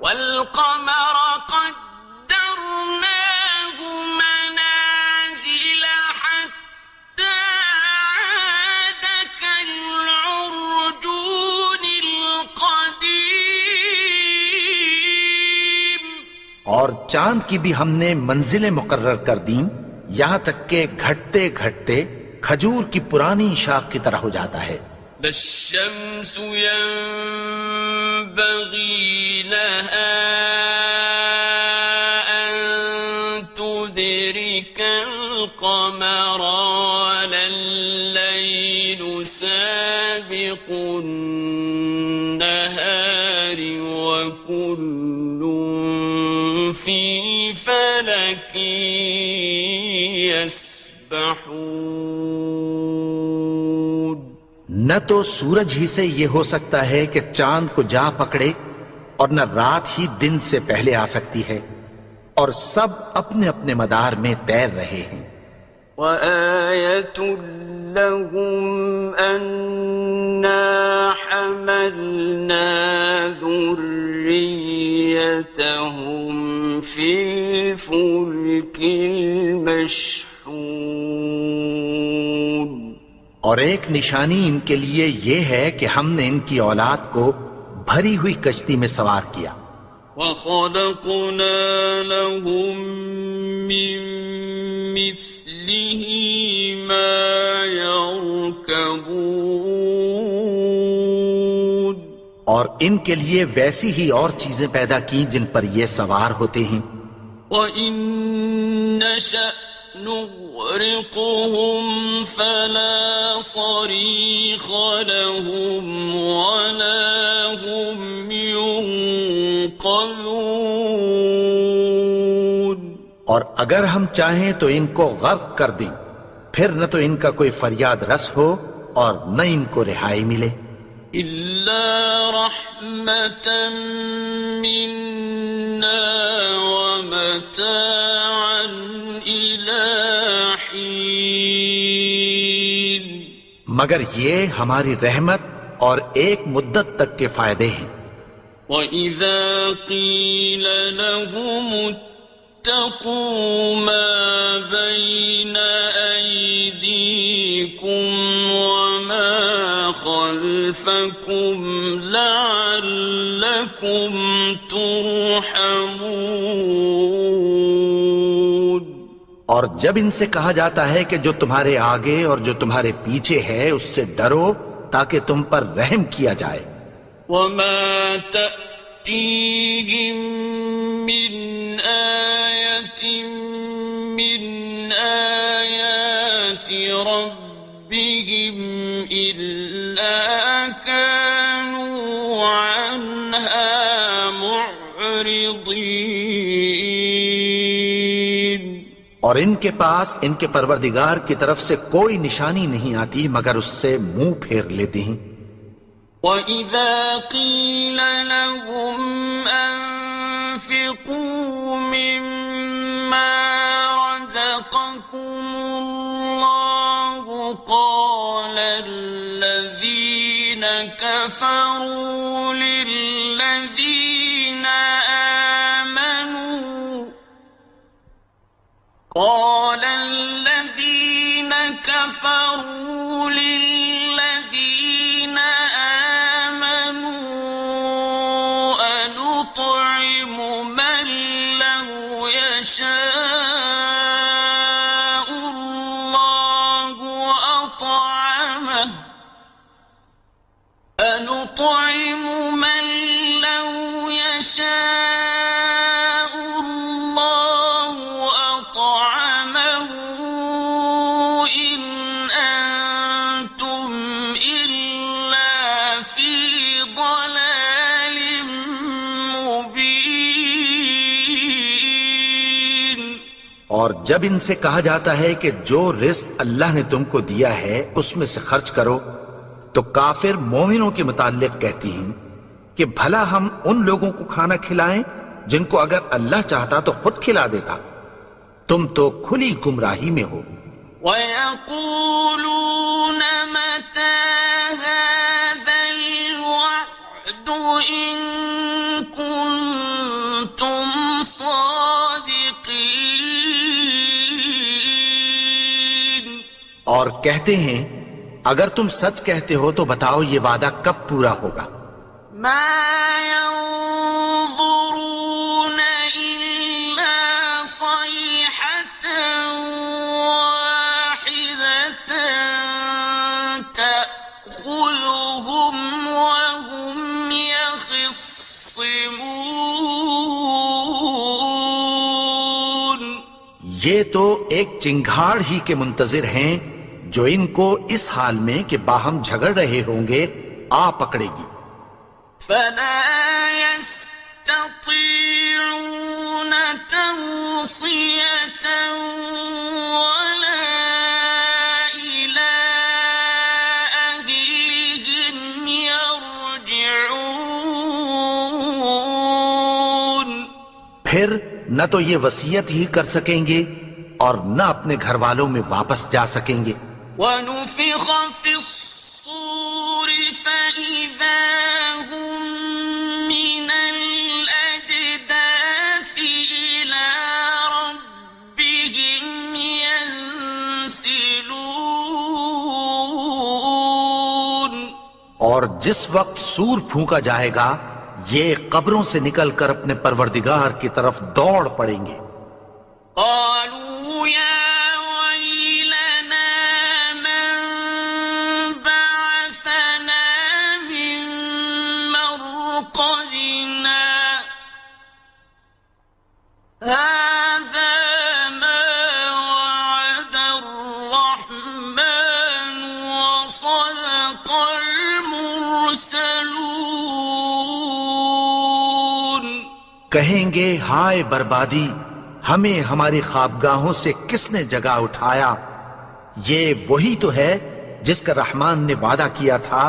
وَالْقَمَرَ قَدَّرْنَاهُ مَنَازِلَ حَتَّى اور چاند کی بھی ہم نے منزلیں مقرر کر دیں یہاں تک کہ گھٹتے گھٹتے کھجور کی پرانی شاخ کی طرح ہو جاتا ہے. لا الشمس ينبغي لها أن تدرك القمر ولا الليل سابق النهار وكل في فلك يسبحون. نہ تو سورج ہی سے یہ ہو سکتا ہے کہ چاند کو جا پکڑے اور نہ رات ہی دن سے پہلے آ سکتی ہے، اور سب اپنے اپنے مدار میں تیر رہے ہیں. وَآيَةٌ لَهُمْ أَنَّا حَمَلْنَا ذُرِّيَّتَهُمْ فِي الْفُلْكِ الْمَشْحُونِ. اور ایک نشانی ان کے لیے یہ ہے کہ ہم نے ان کی اولاد کو بھری ہوئی کشتی میں سوار کیا. وَخَلَقْنَا لَهُم مِّن مِّثْلِهِ مَا يَرْكَبُونَ. اور ان کے لیے ویسی ہی اور چیزیں پیدا کی جن پر یہ سوار ہوتے ہیں. وَإِن نَّشَأْ نُغْرِقْهُمْ فَلَا صَرِيخَ لَهُمْ وَلَا هُمْ يُنقَذُونَ. اور اگر ہم چاہیں تو ان کو غرق کر دیں، پھر نہ تو ان کا کوئی فریاد رس ہو اور نہ ان کو رہائی ملے. إِلَّا رَحْمَةً مِّنَّا وَمَتَاعًا إِلَىٰ حِينٍ. مگر یہ ہماری رحمت اور ایک مدت تک کے فائدے ہیں. وَإِذَا قِيلَ لَهُمُ اتَّقُوا مَا بَيْنَ أَيْدِيكُمْ وَمَا خَلْفَكُمْ لَعَلَّكُمْ تُرْحَمُونَ. اور جب ان سے کہا جاتا ہے کہ جو تمہارے آگے اور جو تمہارے پیچھے ہے اس سے ڈرو تاکہ تم پر رحم کیا جائے. وَمَا تَأْتِيهِم مِّنْ آيَةٍ مِّنْ آيَاتِ رَبِّهِمْ إِلَّا كَانُوا عَنْهَا مُعْرِضِينَ. اور ان کے پاس ان کے پروردگار کی طرف سے کوئی نشانی نہیں آتی مگر اس سے منہ پھیر لیتے ہیں. وَإِذَا قِيلَ لَهُمْ أَنفِقُوا مِمَّا رَزَقَكُمُ اللَّهُ قَالَ الَّذِينَ كَفَرُوا لِلَّذِينَ آمَنُوا أَنُطْعِمُ مَن لَّوْ يَشَاءُ اللَّهُ أَطْعَمَهُ أَنُطْعِمُ مَن لَّوْ يَشَاءُ اللَّهُ أَطْعَمَهُ إِنْ أَنتُمْ إِلَّا فِي ضَلَالٍ مُّبِينٍ. اور جب ان سے کہا جاتا ہے کہ جو رزق اللہ نے تم کو دیا ہے اس میں سے خرچ کرو تو کافر مومنوں کے متعلق کہتی ہیں کہ بھلا ہم ان لوگوں کو کھانا کھلائیں جن کو اگر اللہ چاہتا تو خود کھلا دیتا. تم تو کھلی گمراہی میں ہو. وَيَقُولُونَ مَتَىٰ هَٰذَا الْوَعْدُ إِن كُنتُمْ صَادِقِينَ. اور کہتے ہیں اگر تم سچ کہتے ہو تو بتاؤ یہ وعدہ کب پورا ہوگا. مَا يَنظُرُونَ إِلَّا يخصمون یہ تو ایک چنگھاڑ ہی کے منتظر ہیں جو ان کو اس حال میں کہ باہم جھگڑ رہے ہوں گے آ پکڑے گی. فلا يستطيعون توصية ولا إلى أهلهم يرجعون. پھر نہ تو یہ وصیت ہی کر سکیں گے اور نہ اپنے گھر والوں میں واپس جا سکیں گے. ونفخ في الصور فإذا هم من الأجداث إلى ربهم ينسلون. اور جس وقت سور پھونکا جائے گا یہ قبروں سے نکل کر اپنے پروردگار کی طرف دوڑ پڑیں گے. قالوا يا ويلنا من بعثنا من مرقدنا هذا ما وعد الرحمن وصدق المرسلون. کہیں گے ہائے بربادی، ہمیں ہماری خوابگاہوں سے کس نے جگا اٹھایا؟ یہ وہی تو ہے جس کا رحمان نے وعدہ کیا تھا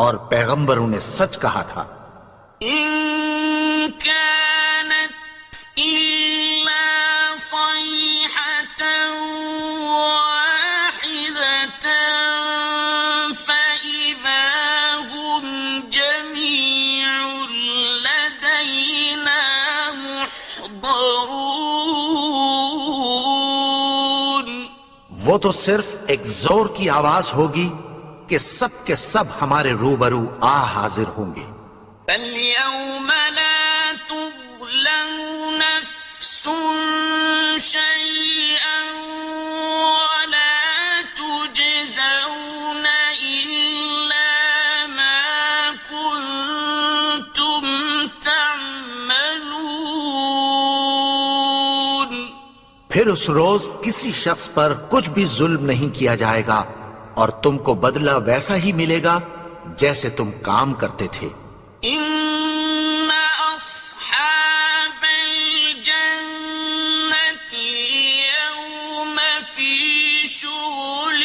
اور پیغمبروں نے سچ کہا تھا. إن كانت إلا صيحة واحدة فإذا هم جميع لدينا محضرون. وہ تو صرف ایک زور کی آواز ہوگی کہ سب کے سب ہمارے روبرو آ حاضر ہوں گے. فاليوم لا تظلم نفس شيئا ولا تجزون إلا ما كنتم تعملون. پھر اس روز کسی شخص پر کچھ بھی ظلم نہیں کیا جائے گا اور تم کو بدلہ ویسا ہی ملے گا جیسے تم کام کرتے تھے. إن أصحاب الجنة اليوم في شغل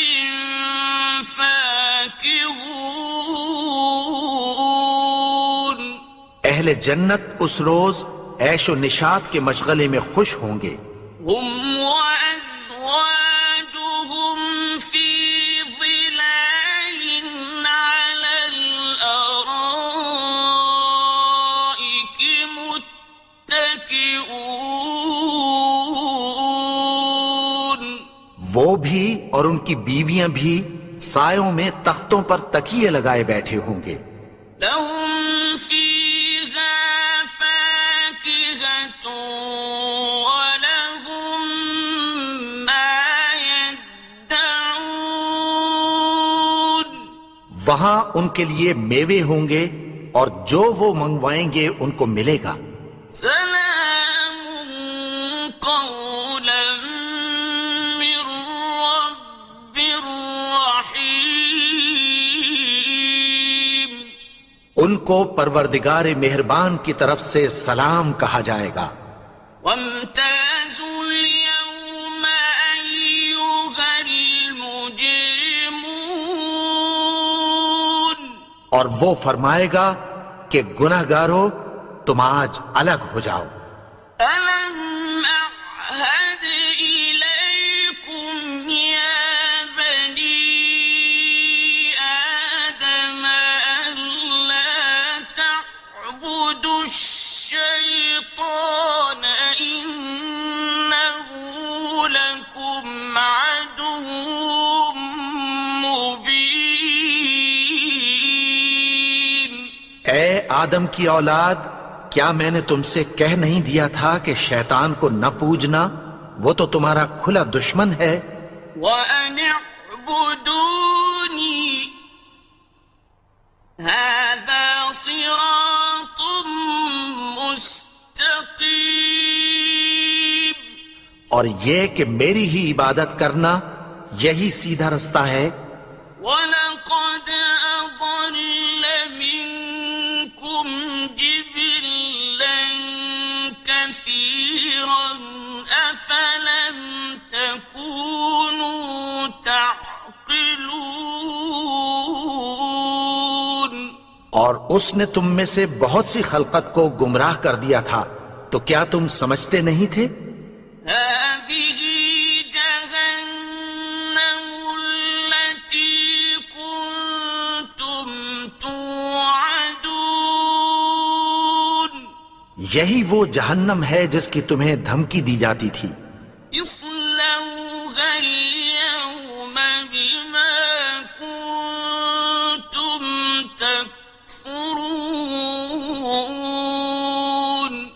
فاكهون. اہل جنت اس روز عیش و نشاط کے مشغلے میں خوش ہوں گے. هم وأزواجهم في ظلال على الأرائك متكئون. وہ بھی اور ان کی بیویاں بھی سایوں میں تختوں پر تکیے لگائے بیٹھے ہوں گے. لهم فيها فاكهة ولهم ما يدعون. وہاں ان کے لیے میوے ہوں گے اور جو وہ منگوائیں گے ان کو ملے گا. سلام قولا من رب رحيم. ان کو پروردگار مہربان کی طرف سے سلام کہا جائے گا. وامتازوا اليوم أيها المجرمون. اور وہ فرمائے گا کہ گناہگارو تم آج الگ ہو جاؤ. ألم أعهد إليكم يا بني آدم ألا تعبدوا الشيطان إنه لكم عدو مبين. اے آدم کی اولاد، کیا میں نے تم سے کہہ نہیں دیا تھا کہ شیطان کو نہ پوجنا؟ وہ تو تمہارا کھلا دشمن ہے. وأن اعبدوني هذا صراط اور یہ کہ میری ہی عبادت کرنا یہی سیدھا رستہ ہے۔ وَلَقَدْ أَضَلَّ مِنكُمْ جِبِلًّا كَثِيرًا أَفَلَمْ تَكُونُوا تَعْقِلُونَ۔ اور اس نے تم میں سے بہت سی خلقت کو گمراہ کر دیا تھا، تو کیا تم سمجھتے نہیں تھے؟ هذه جهنم التي كنتم توعدون۔ یہی وہ جہنم ہے جس کی تمہیں دھمکی دی جاتی تھی۔ اصلوها اليوم بما كنتم تكفرون۔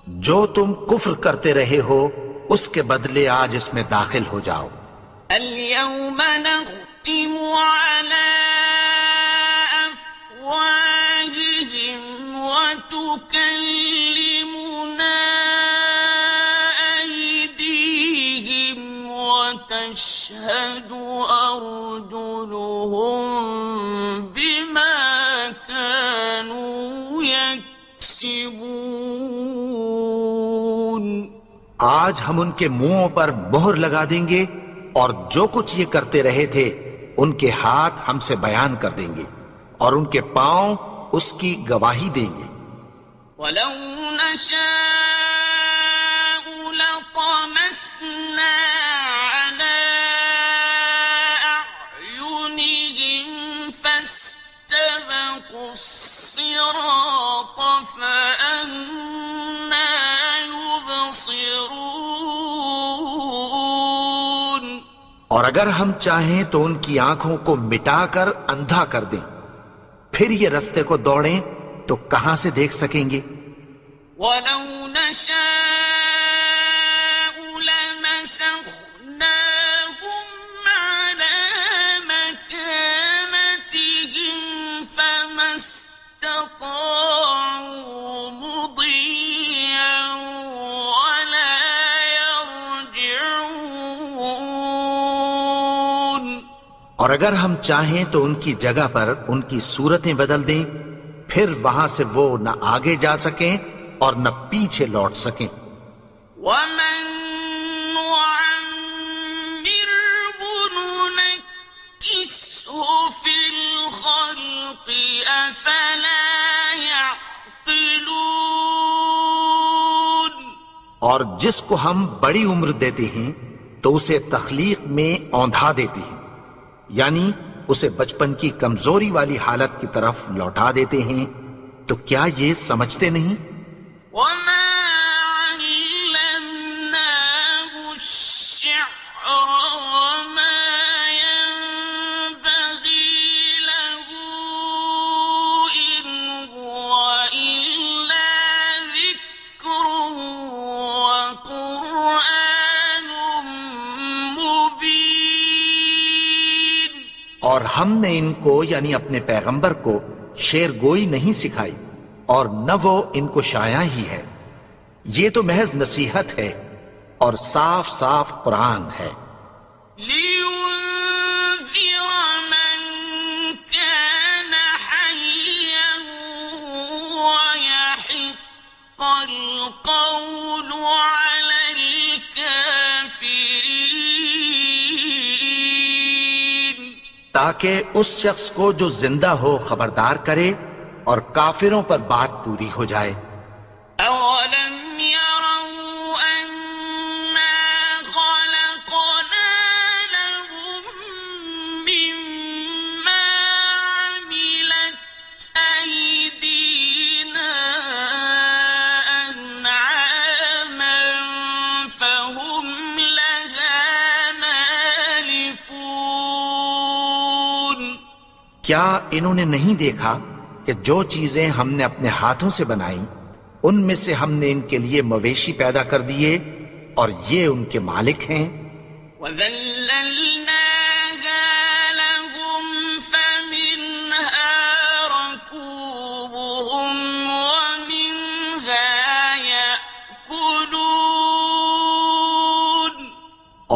جو تم کفر کرتے رہے ہو اس کے بدلے آج اس میں داخل ہو جاؤ۔ اليوم نختم على أفواههم وتكلمنا أيديهم وتشهد أرجلهم بما كانوا يكسبون۔ آج ہم ان کے منہوں پر مہر لگا دیں گے اور جو کچھ یہ کرتے رہے تھے ان کے ہاتھ ہم سے بیان کر دیں گے اور ان کے پاؤں اس کی گواہی دیں گے۔ وَلَوْ نَشَاءُ لَطَمَسْنَا عَلَىٰ أَعْيُنِهِمْ فَاسْتَبَقُوا الصِّرَاطَ فَأَنَّىٰ يُبْصِرُونَ۔ اور اگر ہم چاہیں تو ان کی آنکھوں کو مٹا کر اندھا کر دیں، پھر یہ رستے کو دوڑیں تو کہاں سے دیکھ سکیں گے؟ وَلَوْ نَشَاءُ لَمَسَخْنَاهُمْ عَلَىٰ مَكَانَتِهِمْ فَمَا اسْتَطَاعُوا مُضِيًّا وَلَا يَرْجِعُونَ۔ اور اگر ہم چاہیں تو ان کی جگہ پر ان کی صورتیں بدل دیں، پھر وہاں سے وہ نہ آگے جا سکیں اور نہ پیچھے لوٹ سکیں۔ وَمَن نُّعَمِّرْهُ نُنَكِّسْهُ فِي الْخَلْقِ أَفَلَا يَعْقِلُونَ۔ اور جس کو ہم بڑی عمر دیتے ہیں تو اسے تخلیق میں اوندھا دیتے ہیں، یعنی اسے بچپن کی کمزوری والی حالت کی طرف لوٹا دیتے ہیں، تو کیا یہ سمجھتے نہیں؟ وَمَا عَلَّمْنَاهُ الشِّعْرَ وَمَا يَنبَغِي لَهُ إِنْ هُوَ إِلَّا ذِكْرٌ وَقُرْآنٌ مُبِينٌ۔ اور ہم نے ان کو یعنی اپنے پیغمبر کو شعر گوئی نہیں سکھائی اور نہ وہ ان کو شایع ہی ہے، یہ تو محض نصیحت ہے اور صاف صاف قرآن ہے۔ لِيُنذِرَ مَن كَانَ حَيًّا وَيَحِقَّ الْقَوْلُ عَلَى الْكَافِرِينَ۔ تاکہ اس شخص کو جو زندہ ہو خبردار کرے اور کافروں پر بات پوری ہو جائے۔ أَوَلَمْ يَرَوْا أَنَّا خَلَقْنَا لَهُم مِّمَّا عَمِلَتْ أَيْدِينَا أَنْعَامًا فَهُمْ لَهَا مَالِكُونَ۔ کیا انہوں نے نہیں دیکھا کہ جو چیزیں ہم نے اپنے ہاتھوں سے بنائیں ان میں سے ہم نے ان کے لیے مویشی پیدا کر دیے اور یہ ان کے مالک ہیں۔ وَذَلَّلْنَاهَا لَهُمْ فَمِنْهَا رَكُوبُهُمْ وَمِنْهَا يَأْكُلُونَ۔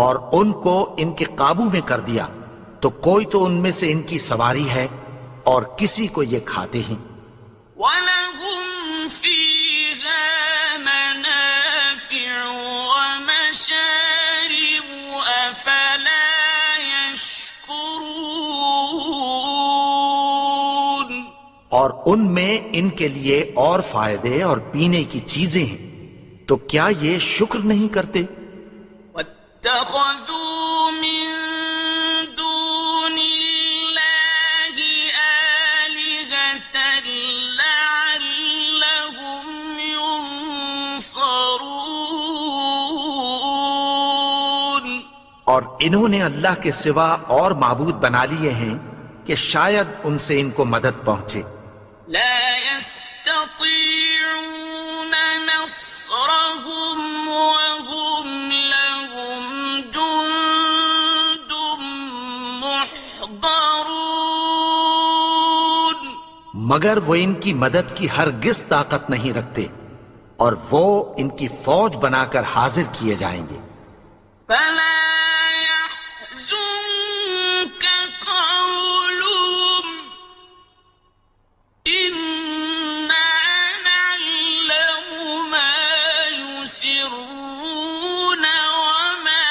اور ان کو ان کے قابو میں کر دیا تو کوئی تو ان میں سے ان کی سواری ہے اور کسی کو یہ کھاتے ہیں. وَلَهُمْ فِيهَا مَنَافِعُ وَمَشَارِبُ أَفَلَا يَشْكُرُونَ. اور ان میں ان کے لیے اور فائدے اور پینے کی چیزیں ہیں، تو کیا یہ شکر نہیں کرتے؟ وَاتَّخَذُوا مِن دُونِ اللَّهِ آلِهَةً لَعَلَّهُمْ يُنصَرُونَ. اور انہوں نے اللہ کے سوا اور معبود بنا لیے ہیں کہ شاید ان سے ان کو مدد پہنچے. لا يستطيعون نصرهم وهم لهم جند محضرون. مگر وہ ان کی مدد کی ہرگز طاقت نہیں رکھتے اور وہ ان کی فوج بنا کر حاضر کیے جائیں گے. فلا يحزنك قولهم إنا نعلم ما يسرون وما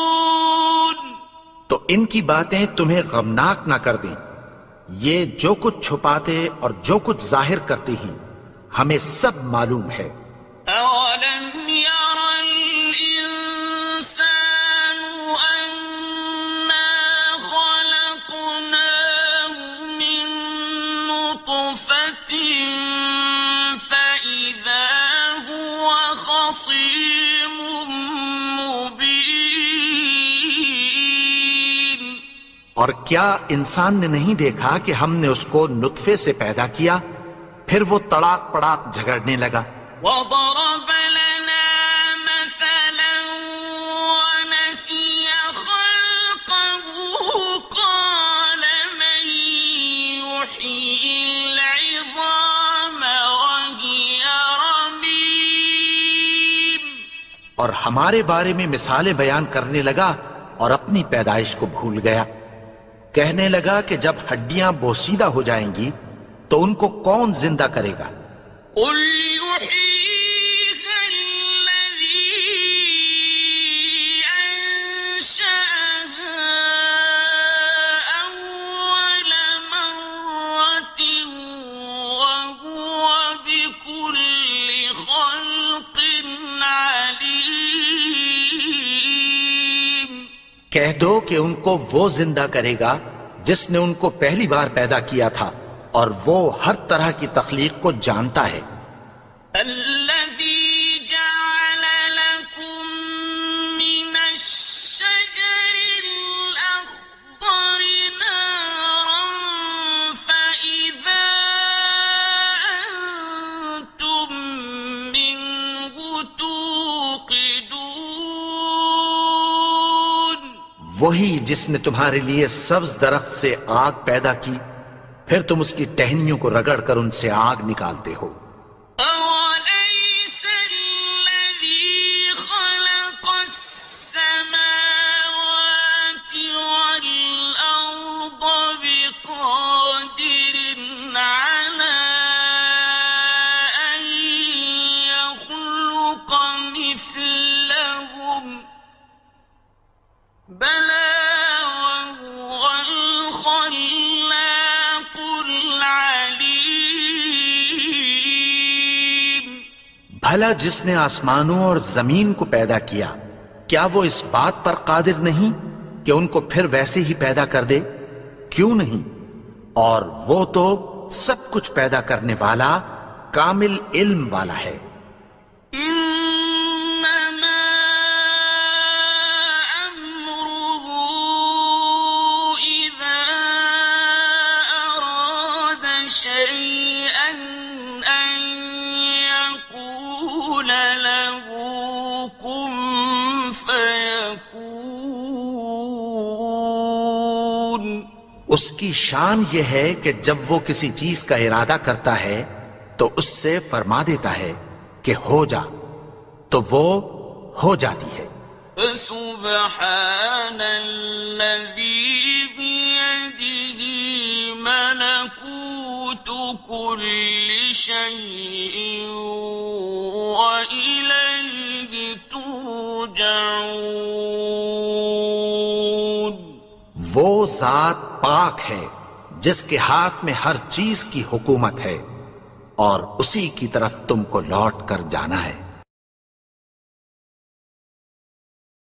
يعلنون. تو ان کی باتیں تمہیں غمناک نہ کر دیں. یہ جو کچھ چھپاتے اور جو کچھ ظاہر کرتے ہیں ہمیں سب معلوم ہے. أولم ير الإنسان أنا خلقناه من نطفة فإذا هو خصيم مبين. اور کیا انسان نے نہیں دیکھا کہ ہم نے اس کو نطفے سے پیدا کیا، پھر وہ تڑاک پڑاک جھگڑنے لگا. وضرب لنا مثلا ونسي خلقه قال من يحيي العظام وهي رميم. اور ہمارے بارے میں مثالیں بیان کرنے لگا اور اپنی پیدائش کو بھول گیا. کہنے لگا کہ جب ہڈیاں بوسیدہ ہو جائیں گی تو ان کو کون زندہ کرے گا؟ قل يحييها الذي أنشأها أول مرة وهو بكل خلق عليم. کہہ دو کہ ان کو وہ زندہ کرے گا جس نے ان کو پہلی بار پیدا کیا تھا، اور وہ ہر طرح کی تخلیق کو جانتا ہے. الذي جعل لكم من الشجر الأخضر نارا فإذا أنتم منه توقدون. وہی جس نے تمہارے لیے سبز درخت سے آگ پیدا کی، پھر تم اس کی ٹہنیوں کو رگڑ کر ان سے آگ نکالتے ہو. أوليس الذي خلق السماوات والأرض بقادر على أن يخلق مثلهم بلى وهو الخلاق العليم. بھلا جس نے آسمانوں اور زمین کو پیدا کیا، کیا وہ اس بات پر قادر نہیں کہ ان کو پھر ویسے ہی پیدا کر دے؟ کیوں نہیں؟ اور وہ تو سب کچھ پیدا کرنے والا، کامل علم والا ہے. إنما أمره إذا أراد شيئا أن يقول له كن فيكون. اس کی شان یہ ہے کہ جب وہ کسی چیز کا ارادہ کرتا ہے تو اس سے فرما دیتا ہے کہ ہو جا، تو وہ ہو جاتی ہے۔ فسبحان الذي بيده ملكوت كل شيء وإليه ترجعون۔ وہ ذات پاک ہے جس کے ہاتھ میں ہر چیز کی حکومت ہے اور اسی کی طرف تم کو لوٹ کر جانا ہے۔